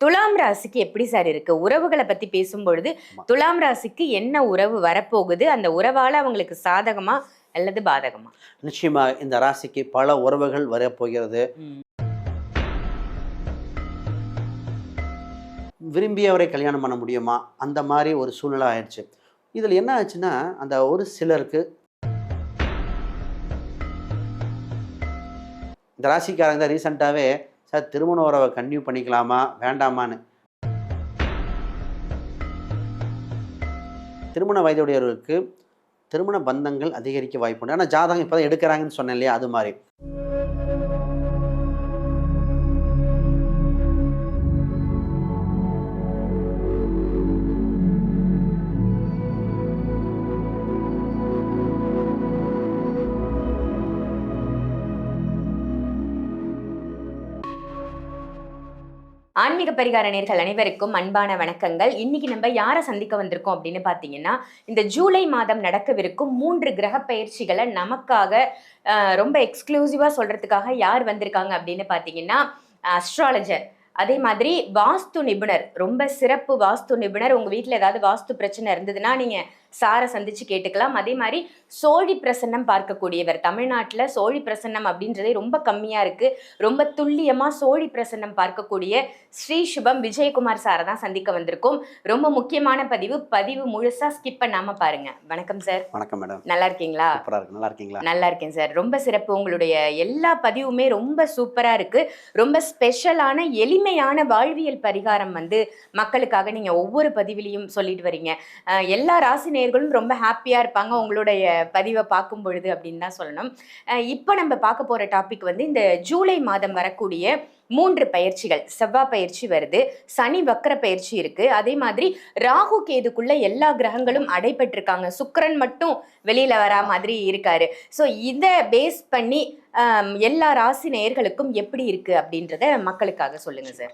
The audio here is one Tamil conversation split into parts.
துலாம் ராசிக்கு எப்படி சார் இருக்கு? உறவுகளை பத்தி பேசும்பொழுது துலாம் ராசிக்கு என்ன உறவு வரப்போகுது? அந்த உறவால அவங்களுக்கு சாதகமா அல்லது பாதகமா? நிச்சயமா இந்த ராசிக்கு பல உறவுகள் வரப்போகிறது. விரும்பியவரை கல்யாணம் பண்ண முடியுமா? அந்த மாதிரி ஒரு சூழ்நிலை ஆயிடுச்சு. இதில் என்ன ஆச்சுன்னா, அந்த ஒரு சிலருக்கு இந்த ராசிக்காரங்க தான் ரீசெண்டாகவே சார் திருமண உறவை கன்டினியூ பண்ணிக்கலாமா வேண்டாமான்னு. திருமண வயதுடையவர்களுக்கு திருமண பந்தங்கள் அதிகரிக்க வாய்ப்புண்டு. ஆனால் ஜாதகம் இப்போ தான் எடுக்கிறாங்கன்னு சொன்னேன் இல்லையா, அது மாதிரி. ஆன்மீக பரிகார நேயர்கள் அனைவருக்கும் அன்பான வணக்கங்கள். இன்னைக்கு நம்ம யாரை சந்திக்க வந்திருக்கோம் அப்படின்னு பார்த்தீங்கன்னா, இந்த ஜூலை மாதம் நடக்கவிருக்கும் 3 கிரக பயிற்சிகளை நமக்காக ரொம்ப எக்ஸ்க்ளூசிவா சொல்றதுக்காக யார் வந்திருக்காங்க அப்படின்னு பார்த்தீங்கன்னா, அஸ்ட்ராலஜர், அதே மாதிரி வாஸ்து நிபுணர், ரொம்ப சிறப்பு வாஸ்து நிபுணர். உங்க வீட்டில் ஏதாவது வாஸ்து பிரச்சனை இருந்ததுன்னா நீங்க சாரை சந்திச்சு கேட்டுக்கலாம். அதே மாதிரி சோழி பிரசன்னம் பார்க்கக்கூடியவர். தமிழ்நாட்டில் சோழி பிரசன்னம் அப்படின்றதே ரொம்ப கம்மியா இருக்கு. ரொம்ப துல்லியமா சோழி பிரசன்னம் பார்க்கக்கூடிய ஸ்ரீ சுபம் விஜயகுமார் சாரை தான் சந்திக்க வந்திருக்கோம். ரொம்ப முக்கியமான பதிவு முழுசா ஸ்கிப் பண்ணாம பாருங்க. வணக்கம் சார். வணக்கம் மேடம். நல்லா இருக்கீங்களா? நல்லா இருக்கீங்களா? நல்லா இருக்கேன் சார். ரொம்ப சிறப்பு. உங்களுடைய எல்லா பதிவுமே ரொம்ப சூப்பரா இருக்கு. ரொம்ப ஸ்பெஷலான எளிமையான வாழ்வியல் பரிகாரம் மக்களுக்காக நீங்க ஒவ்வொரு பதிவிலையும் சொல்லிட்டு வரீங்க. எல்லா ராசி நேயர்களும் ரொம்ப ஹாப்பியா இருப்பாங்க உங்களுடைய பதிவை பார்க்கும் பொழுது அப்படின்னு தான் சொல்லணும். இப்போ நம்ம பார்க்க போற டாபிக் இந்த ஜூலை மாதம் வரக்கூடிய 3 பயிற்சிகள். செவ்வாய் பயிற்சி வருது, சனி வக்கர பயிற்சி இருக்கு, அதே மாதிரி ராகு கேதுக்குள்ள எல்லா கிரகங்களும் அடைபட்டிருக்காங்க, சுக்கிரன் மட்டும் வெளியில வரா மாதிரி இருக்காரு. ஸோ இதை பேஸ் பண்ணி எல்லா ராசி நேயர்களுக்கும் எப்படி இருக்கு அப்படின்றத மக்களுக்காக சொல்லுங்க சார்.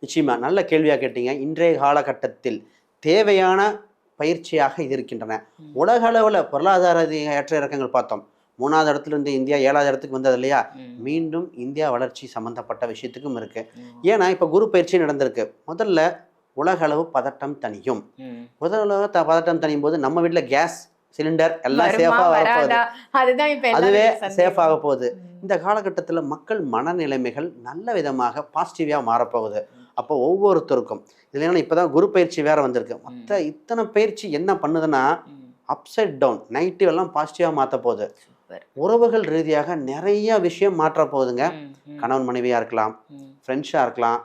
நிச்சயமா நல்ல கேள்வியாக கேட்டீங்க. இன்றைய காலகட்டத்தில் தேவையான பயிற்சியாக இது இருக்கின்றன. உலக அளவில் பொருளாதார ஏற்ற இறக்கங்கள் பார்த்தோம். 3வது இடத்துல இருந்து இந்தியா 7வது இடத்துக்கு வந்தது இல்லையா? மீண்டும் இந்தியா வளர்ச்சி சம்பந்தப்பட்ட விஷயத்துக்கும் இருக்கு. ஏன்னா இப்போ குரு பயிற்சி நடந்திருக்கு. முதல்ல உலக அளவு பதட்டம் தனியும். முதல்ல பதட்டம் தனியும் போது நம்ம வீட்டில் கேஸ் சிலிண்டர் எல்லாம் சேஃபாக வரப்போகுது. அதுவே சேஃபாக போகுது. இந்த காலகட்டத்தில் மக்கள் மனநிலைமைகள் நல்ல விதமாக பாசிட்டிவாக மாறப்போகுது. அப்போ ஒவ்வொருத்தருக்கும் இல்லைன்னா இப்போதான் குரு பயிற்சி வேற வந்திருக்கு. மற்ற இத்தனை பயிற்சி என்ன பண்ணுதுன்னா அப்சைட் டவுன் நெகட்டிவ் எல்லாம் பாசிட்டிவாக மாற்ற போகுது. உறவுகள் ரீதியாக நிறைய விஷயம் மாற்ற போகுதுங்க. கணவன் மனைவியாக இருக்கலாம், ஃப்ரெண்ட்ஸாக இருக்கலாம்,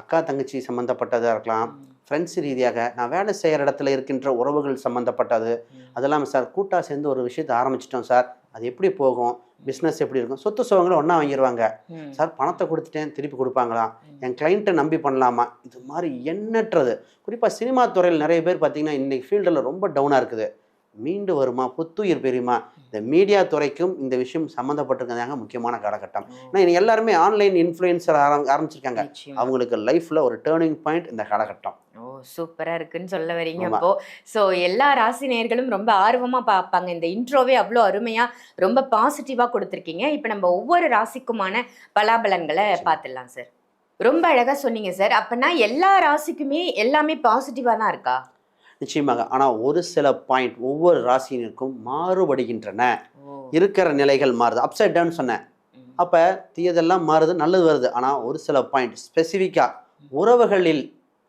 அக்கா தங்கச்சி சம்மந்தப்பட்டதாக இருக்கலாம், ஃப்ரெண்ட்ஸ் ரீதியாக நான் வேலை செய்கிற இடத்துல இருக்கின்ற உறவுகள் சம்மந்தப்பட்டது. அதெல்லாம் சார் கூட்டாக சேர்ந்து ஒரு விஷயத்தை ஆரம்பிச்சிட்டோம் சார், அது எப்படி போகும், பிஸ்னஸ் எப்படி இருக்கும், சொத்து சுகங்களை ஒன்றா வாங்கிடுவாங்க சார், பணத்தை கொடுத்துட்டேன் திருப்பி கொடுப்பாங்களா, என் கிளைண்ட்டை நம்பி பண்ணலாமா, இது மாதிரி எண்ணற்றது. குறிப்பாக சினிமா துறையில் நிறைய பேர் பார்த்தீங்கன்னா இன்றைக்கி ஃபீல்டில் ரொம்ப டவுனாக இருக்குது. மீண்டு வருமா, புத்துயிர் பெறுமா, இந்த மீடியா துறைக்கும் இந்த விஷயம் சம்மந்தப்பட்டிருக்கிறதாங்க முக்கியமான காலகட்டம். ஏன்னா எல்லாருமே ஆன்லைன் இன்ஃப்ளூயன்சர் ஆரம்பிச்சிருக்காங்க. அவங்களுக்கு லைஃப்ல ஒரு டேர்னிங் பாயிண்ட் இந்த காலகட்டம். ஓ, சூப்பரா இருக்குன்னு சொல்ல வரீங்க. அப்போ ஸோ எல்லா ராசி நேயர்களும் ரொம்ப ஆர்வமா பார்ப்பாங்க. இந்த இன்ட்ரோவே அவ்வளோ அருமையா ரொம்ப பாசிட்டிவா கொடுத்துருக்கீங்க. இப்போ நம்ம ஒவ்வொரு ராசிக்குமான பலாபலன்களை பார்த்துடலாம் சார். ரொம்ப அழகா சொன்னீங்க சார். அப்பனா எல்லா ராசிக்குமே எல்லாமே பாசிட்டிவா தான் இருக்கா? நிச்சயமாக. ஆனால் ஒரு சில பாயிண்ட் ஒவ்வொரு ராசியினருக்கும் மாறுபடுகின்றன. இருக்கிற நிலைகள் மாறுது. அப்சைட் டவுன் சொன்னேன். அப்போ தீயதெல்லாம் மாறுது, நல்லது வருது. ஆனால் ஒரு சில பாயிண்ட் ஸ்பெசிஃபிக்காக உறவுகளில்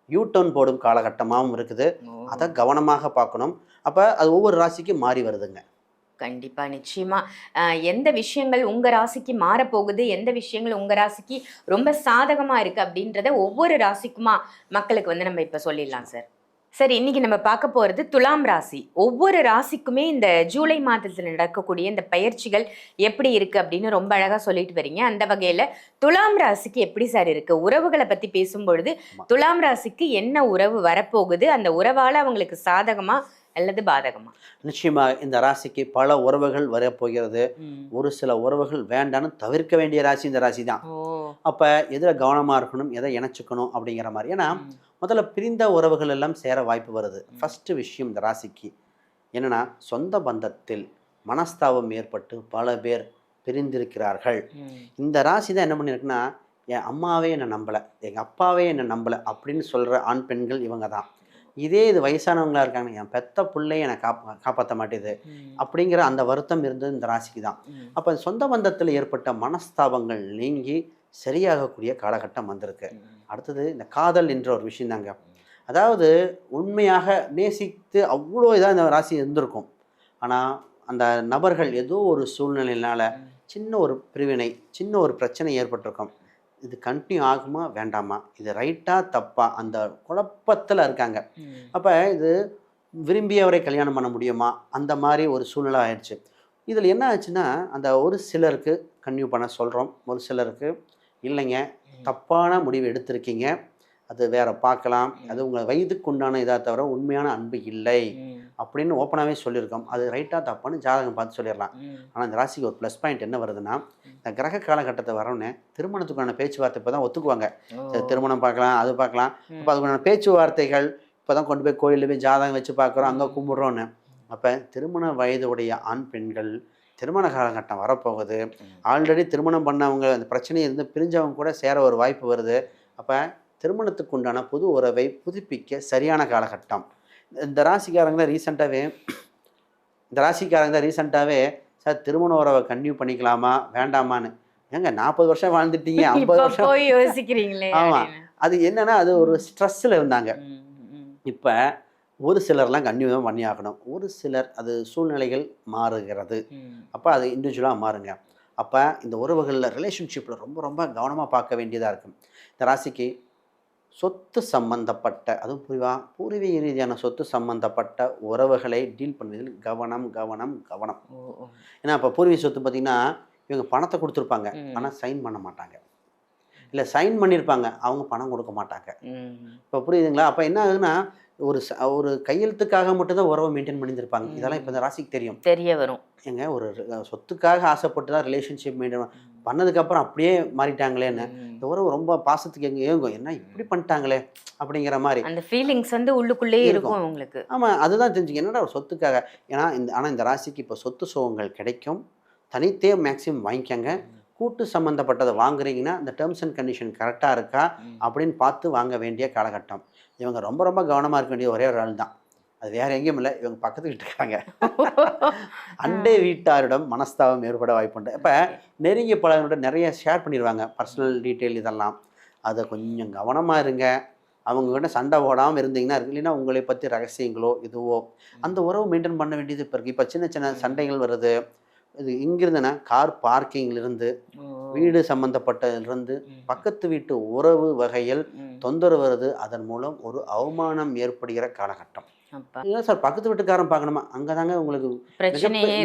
யூடர்ன் போடும் காலகட்டமாகவும் இருக்குது. அதை கவனமாக பார்க்கணும். அப்போ அது ஒவ்வொரு ராசிக்கும் மாறி வருதுங்க. கண்டிப்பா, நிச்சயமா. எந்த விஷயங்கள் உங்க ராசிக்கு மாறப்போகுது, எந்த விஷயங்கள் உங்க ராசிக்கு ரொம்ப சாதகமா இருக்கு அப்படின்றத ஒவ்வொரு ராசிக்குமா மக்களுக்கு நம்ம இப்ப சொல்லிடலாம் சார். சரி, இன்னைக்கு நம்ம பார்க்க போறது துலாம் ராசி. ஒவ்வொரு ராசிக்குமே இந்த ஜூலை மாதத்தில் நடக்கக்கூடிய இந்த பயிற்சிகள் எப்படி இருக்கு அப்படின்னு ரொம்ப அழகா சொல்லிட்டு வரீங்க. அந்த வகையில துலாம் ராசிக்கு எப்படி சார் இருக்கு? உறவுகளை பத்தி பேசும்பொழுது துலாம் ராசிக்கு என்ன உறவு வரப்போகுது? அந்த உறவால அவங்களுக்கு சாதகமா அல்லது பாதகமா? நிச்சயமா இந்த ராசிக்கு பல உறவுகள் வரப்போகிறது. ஒரு சில உறவுகள் வேண்டான்னு தவிர்க்க வேண்டிய ராசி இந்த ராசி தான். அப்ப எதுல கவனமா இருக்கணும், எதை இணைச்சுக்கணும் அப்படிங்கிற மாதிரி. ஏன்னா முதல்ல பிரிந்த உறவுகள் எல்லாம் சேர வாய்ப்பு வருது. ஃபர்ஸ்ட் விஷயம் இந்த ராசிக்கு என்னன்னா, சொந்த பந்தத்தில் மனஸ்தாபம் ஏற்பட்டு பல பேர் பிரிந்திருக்கிறார்கள். இந்த ராசி தான் என்ன பண்ணியிருக்குன்னா, என் அம்மாவே என்னை நம்பலை, எங்கள் அப்பாவே என்னை நம்பலை அப்படின்னு சொல்கிற ஆண் பெண்கள் இவங்க தான். இதே இது வயசானவங்களா இருக்காங்க, என் பெத்த பிள்ளைய என்னை காப்பாற்ற மாட்டேது அப்படிங்கிற அந்த வருத்தம் இருந்தது இந்த ராசிக்கு தான். அப்போ சொந்த பந்தத்தில் ஏற்பட்ட மனஸ்தாபங்கள் நீங்கி சரியாகக்கூடிய காலகட்டம் வந்திருக்கு. அடுத்தது இந்த காதல் என்ற ஒரு விஷயம் தாங்க. அதாவது உண்மையாக நேசித்து அவ்வளோ இதாக இந்த ராசி இருந்திருக்கும். ஆனால் அந்த நபர்கள் ஏதோ ஒரு சூழ்நிலையினால சின்ன ஒரு பிரிவினை, சின்ன ஒரு பிரச்சனை ஏற்பட்டிருக்கும். இது கண்டினியூ ஆகுமா வேண்டாமா, இது ரைட்டா தப்பா, அந்த குழப்பத்தில் இருக்காங்க. அப்போ இது விரும்பியவரை கல்யாணம் பண்ண முடியுமா, அந்த மாதிரி ஒரு சூழ்நிலை ஆயிடுச்சு. இதில் என்ன ஆச்சுன்னா, அந்த ஒரு சிலருக்கு கன்டினியூ பண்ண சொல்கிறோம், ஒரு சிலருக்கு இல்லைங்க தப்பான முடிவு எடுத்திருக்கீங்க, அது வேற பார்க்கலாம், அது உங்கள் வயதுக்கு உண்டான இதாக தவிர உண்மையான அன்பு இல்லை அப்படின்னு ஓப்பனாகவே சொல்லியிருக்கோம். அது ரைட்டாக தப்பான்னு ஜாதகம் பார்த்து சொல்லிடலாம். ஆனால் இந்த ராசிக்கு ஒரு ப்ளஸ் பாயிண்ட் என்ன வருதுன்னா, இந்த கிரக காலகட்டத்தை வரவுன்னே திருமணத்துக்கான பேச்சுவார்த்தை இப்போ தான் ஒத்துக்குவாங்க. சரி திருமணம் பார்க்கலாம், அது பார்க்கலாம். இப்போ அதுக்கான பேச்சுவார்த்தைகள் இப்போ தான் கொண்டு போய் கோயிலில் போய் ஜாதகம் வச்சு பார்க்குறோம், அங்கே கும்பிட்றோன்னு. அப்போ திருமண வயதுடைய ஆண் பெண்கள் திருமண காலகட்டம் வரப்போகுது. ஆல்ரெடி திருமணம் பண்ணவங்க அந்த பிரச்சனையை இருந்து பிரிஞ்சவங்க கூட சேர ஒரு வாய்ப்பு வருது. அப்போ திருமணத்துக்கு உண்டான புது உறவை புதுப்பிக்க சரியான காலகட்டம். இந்த ராசிக்காரங்க ரீசெண்டாகவே சார் திருமண உறவை கன்டினியூ பண்ணிக்கலாமா வேண்டாமான்னு. ஏங்க 40 வருஷம் வாழ்ந்துட்டீங்க, 50 வருஷம் யோசிக்கிறீங்களே. ஆமாம், அது என்னன்னா அது ஒரு ஸ்ட்ரெஸ்ஸில் இருந்தாங்க. இப்போ ஒரு சிலர்லாம் கன்டினியூ பண்ணி ஆகணும், ஒரு சிலர் அது சூழ்நிலைகள் மாறுகிறது. அப்போ அது இண்டிவிஜுவலாக மாறுங்க. அப்போ இந்த உறவுகளில் ரிலேஷன்ஷிப்பில் ரொம்ப ரொம்ப கவனமாக பார்க்க வேண்டியதாக இருக்கும். இந்த ராசிக்கு சொத்து சம்பந்தப்பட்ட, அதுவும் பூர்வீக ரீதியான சொத்து சம்பந்தப்பட்ட உறவுகளை டீல் பண்ணுவதில் கவனம் கவனம் கவனம். ஏன்னா இப்போ பூர்வீக சொத்து பார்த்திங்கன்னா இவங்க பணத்தை கொடுத்துருப்பாங்க, ஆனால் சைன் பண்ண மாட்டாங்க, இல்லை சைன் பண்ணியிருப்பாங்க அவங்க பணம் கொடுக்க மாட்டாங்க. இப்போ புரியுதுங்களா? அப்போ என்ன ஆகுதுன்னா ஒரு கையெழுத்துக்காக மட்டும்தான் உறவை மெயின்டைன் பண்ணியிருப்பாங்க. இதெல்லாம் இப்போ இந்த ராசிக்கு தெரிய வரும். ஏங்க ஒரு சொத்துக்காக ஆசைப்பட்டு தான் ரிலேஷன்ஷிப் மெயின்டைன் பண்ணதுக்கப்புறம் அப்படியே மாறிட்டாங்களேன்னு இந்த உறவு ரொம்ப பாசத்துக்கு ஏங்கும், என்ன இப்படி பண்ணிட்டாங்களே அப்படிங்கிற மாதிரி அந்த ஃபீலிங்ஸ் உள்ளுக்குள்ளேயே இருக்கும் உங்களுக்கு. ஆமாம், அதுதான் தெரிஞ்சுக்க என்னடா ஒரு சொத்துக்காக. ஏன்னா ஆனால் இந்த ராசிக்கு இப்போ சொத்து சுகங்கள் கிடைக்கும், தனித்தே மேக்ஸிமம் வாங்கிக்கங்க. கூட்டு சம்மந்தப்பட்டதை வாங்குறீங்கன்னா இந்த டேர்ம்ஸ் அண்ட் கண்டிஷன் கரெக்டாக இருக்கா அப்படின்னு பார்த்து வாங்க வேண்டிய காலகட்டம். இவங்க ரொம்ப ரொம்ப கவனமாக இருக்க வேண்டிய ஒரே ஒரு ஆள் தான், அது வேறு எங்கேயும் இல்லை, இவங்க பக்கத்து வீட்டுக்காரங்க. அண்டை வீட்டாரிடம் மனஸ்தாபம் ஏற்பட வாய்ப்புண்டு. இப்போ நெருங்கிய பழகிட்ட நிறைய ஷேர் பண்ணிடுவாங்க பர்சனல் டீட்டெயில், இதெல்லாம் அதை கொஞ்சம் கவனமாக இருங்க. அவங்ககிட்ட சண்டை போடாமல் இருந்தீங்கன்னா இருக்கு, இல்லைன்னா உங்களை பற்றி ரகசியங்களோ இதுவோ அந்த உறவு மெயின்டைன் பண்ண வேண்டியது இப்போ இருக்குது. இப்போ சின்ன சின்ன சண்டைகள் வருது, இது இங்கிருந்துன்னா கார் பார்க்கிங்லேருந்து வீடு சம்மந்தப்பட்டதுலேருந்து பக்கத்து வீட்டு உறவு வகையில் தொந்தரவு வருது. அதன் மூலம் ஒரு அவமானம் ஏற்படுகிற காலகட்டம். சார் பக்கத்து வீட்டுக்காரன் பார்க்கணுமா, அங்கே தாங்க உங்களுக்கு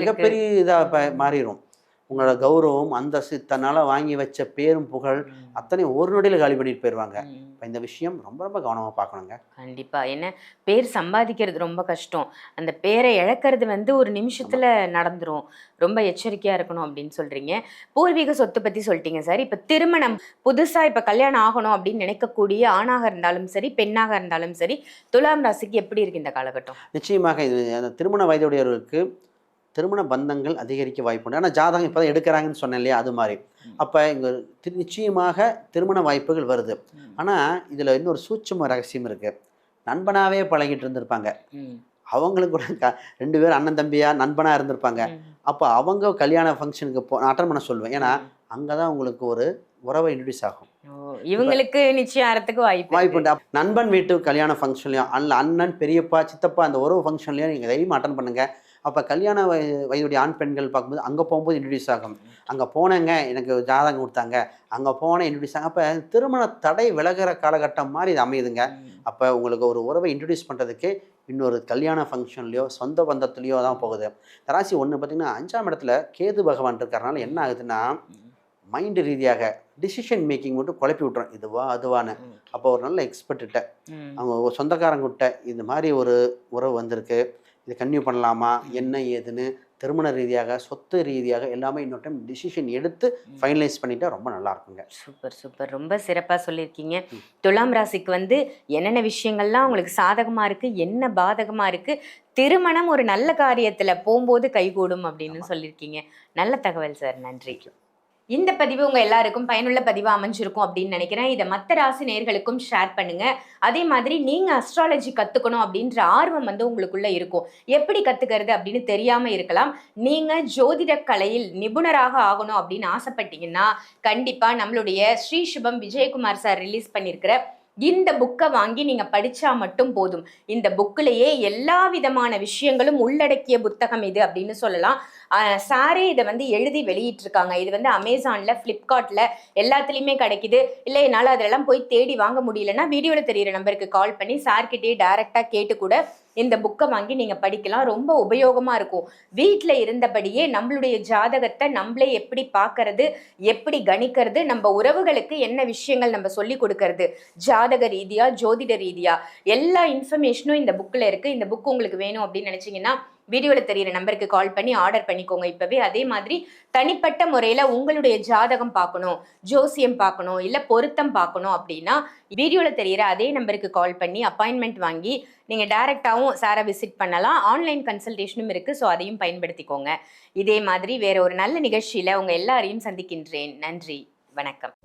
மிகப்பெரிய இதாக மாறிடும். உங்களோட கௌரவம் அந்தஸ்து தன்னால் வாங்கி வச்ச பேரும் புகழ் அத்தனை ஒரு நொடியில் காலி பண்ணிட்டு போயிடுவாங்க. இப்போ இந்த விஷயம் ரொம்ப ரொம்ப கவனமாக பார்க்கணுங்க. கண்டிப்பாக. என்ன பேர் சம்பாதிக்கிறது ரொம்ப கஷ்டம், அந்த பேரை இழக்கிறது ஒரு நிமிஷத்தில் நடந்துரும். ரொம்ப எச்சரிக்கையாக இருக்கணும் அப்படின்னு சொல்கிறீங்க. பூர்வீக சொத்து பற்றி சொல்லிட்டீங்க சார். இப்போ திருமணம் புதுசாக இப்போ கல்யாணம் ஆகணும் அப்படின்னு நினைக்கக்கூடிய ஆணாக இருந்தாலும் சரி பெண்ணாக இருந்தாலும் சரி துலாம் ராசிக்கு எப்படி இருக்குது இந்த காலகட்டம்? நிச்சயமாக இது அந்த திருமண வயதுடையவர்களுக்கு திருமண பந்தங்கள் அதிகரிக்க வாய்ப்புண்டு. ஆனால் ஜாதகம் இப்போ தான் எடுக்கிறாங்கன்னு சொன்னேன் இல்லையா, அது மாதிரி. அப்போ இங்கே நிச்சயமாக திருமண வாய்ப்புகள் வருது. ஆனால் இதில் இன்னொரு சூட்சும ரகசியம் இருக்குது. நண்பனாகவே பழகிட்டு இருந்திருப்பாங்க, அவங்களுக்கு கூட 2 பேர் அண்ணன் தம்பியாக நண்பனாக இருந்திருப்பாங்க. அப்போ அவங்க கல்யாண ஃபங்க்ஷனுக்கு அட்டன் பண்ண சொல்லுவேன். ஏன்னா அங்கே தான் உங்களுக்கு ஒரு உறவை இன்ட்ரடியூஸ் ஆகும். இவங்களுக்கு நிச்சயத்துக்கு வாய்ப்புண்டு. நண்பன் வீட்டு கல்யாண ஃபங்க்ஷன்லையும் அண்ணன் பெரியப்பா சித்தப்பா அந்த உறவு ஃபங்க்ஷன்லையும் நீங்கள் தைரியமாக அட்டன் பண்ணுங்கள். அப்போ கல்யாண வயதுடைய ஆண் பெண்கள் பார்க்கும்போது அங்கே போகும்போது இன்ட்ரடியூஸ் ஆகும். அங்கே போனேங்க எனக்கு ஜாதகம் கொடுத்தாங்க, அங்கே போனேன் இன்ட்ரடியூஸ் ஆகும். அப்போ திருமண தடை விலகிற காலகட்டம் மாதிரி இது அமையுதுங்க. அப்போ உங்களுக்கு ஒரு உறவை இன்ட்ரடியூஸ் பண்ணுறதுக்கு இன்னொரு கல்யாண ஃபங்க்ஷன்லையோ சொந்த பந்தத்துலேயோ தான் போகுது. ராசி ஒன்று பார்த்திங்கன்னா 5ஆம் இடத்துல கேது பகவான் இருக்கிறனால என்ன ஆகுதுன்னா மைண்டு ரீதியாக டிசிஷன் மேக்கிங் மட்டும் குழப்பி விட்றோம், இதுவா அதுவான்னு. அப்போ ஒரு நல்ல எக்ஸ்பர்ட்டிட்ட அவங்க சொந்தக்காரங்கிட்ட இது மாதிரி ஒரு உறவு வந்திருக்கு, இது கன்டினியூ பண்ணலாமா என்ன ஏதுன்னு திருமண ரீதியாக சொத்து ரீதியாக எல்லாமே இன்னொரு டைம் டிசிஷன் எடுத்து ஃபைனலைஸ் பண்ணிட்டா ரொம்ப நல்லா இருக்குங்க. சூப்பர் சூப்பர், ரொம்ப சிறப்பாக சொல்லியிருக்கீங்க. துலாம் ராசிக்கு என்னென்ன விஷயங்கள்லாம் உங்களுக்கு சாதகமாக இருக்குது, என்ன பாதகமாக இருக்குது, திருமணம் ஒரு நல்ல காரியத்தில் போகும்போது கைகூடும் அப்படின்னு சொல்லியிருக்கீங்க. நல்ல தகவல் சார், நன்றி. இந்த பதிவு உங்க எல்லாருக்கும் பயனுள்ள பதிவா அமைஞ்சிருக்கும் அப்படின்னு நினைக்கிறேன். இதை மற்ற ராசி நேயர்களுக்கும் ஷேர் பண்ணுங்க. அதே மாதிரி நீங்க அஸ்ட்ராலஜி கத்துக்கணும் அப்படின்ற ஆர்வம் உங்களுக்குள்ள இருக்கும். எப்படி கத்துக்கிறது அப்படின்னு தெரியாம இருக்கலாம். நீங்க ஜோதிட கலையில் நிபுணராக ஆகணும் அப்படின்னு ஆசைப்பட்டீங்கன்னா கண்டிப்பா நம்மளுடைய ஸ்ரீ சுபம் விஜயகுமார் சார் ரிலீஸ் பண்ணியிருக்கிற இந்த புக்கை வாங்கி நீங்க படிச்சா மட்டும் போதும். இந்த புக்கிலேயே எல்லா விதமான விஷயங்களும் உள்ளடக்கிய புத்தகம் இது அப்படின்னு சொல்லலாம். சாரே இதை எழுதி வெளியிட்டிருக்காங்க. இது அமேசான்ல, பிளிப்கார்ட்ல எல்லாத்துலேயுமே கிடைக்குது. இல்லை என்னால் அதெல்லாம் போய் தேடி வாங்க முடியலன்னா வீடியோவில் தெரியிற நம்பருக்கு கால் பண்ணி சார்கிட்டே டைரெக்டாக கேட்டு கூட இந்த புக்கை வாங்கி நீங்கள் படிக்கலாம். ரொம்ப உபயோகமாக இருக்கும். வீட்டில் இருந்தபடியே நம்மளுடைய ஜாதகத்தை நம்மளே எப்படி பார்க்கறது, எப்படி கணிக்கிறது, நம்ம உறவுகளுக்கு என்ன விஷயங்கள் நம்ம சொல்லி கொடுக்கறது, ஜாதக ரீதியா ஜோதிட ரீதியா எல்லா இன்ஃபர்மேஷனும் இந்த புக்கில் இருக்குது. இந்த புக் உங்களுக்கு வேணும் அப்படின்னு நினச்சிங்கன்னா வீடியோவில் தெரியிற நம்பருக்கு கால் பண்ணி ஆர்டர் பண்ணிக்கோங்க இப்போவே. அதே மாதிரி தனிப்பட்ட முறையில் உங்களுடைய ஜாதகம் பார்க்கணும், ஜோசியம் பார்க்கணும், இல்லை பொருத்தம் பார்க்கணும் அப்படின்னா வீடியோவில் தெரியிற அதே நம்பருக்கு கால் பண்ணி அப்பாயின்மெண்ட் வாங்கி நீங்கள் டைரெக்டாகவும் சாரை விசிட் பண்ணலாம். ஆன்லைன் கன்சல்டேஷனும் இருக்குது. ஸோ அதையும் பயன்படுத்திக்கோங்க. இதே மாதிரி வேற ஒரு நல்ல நிகழ்ச்சியில் உங்கள் எல்லாரையும் சந்திக்கின்றேன். நன்றி, வணக்கம்.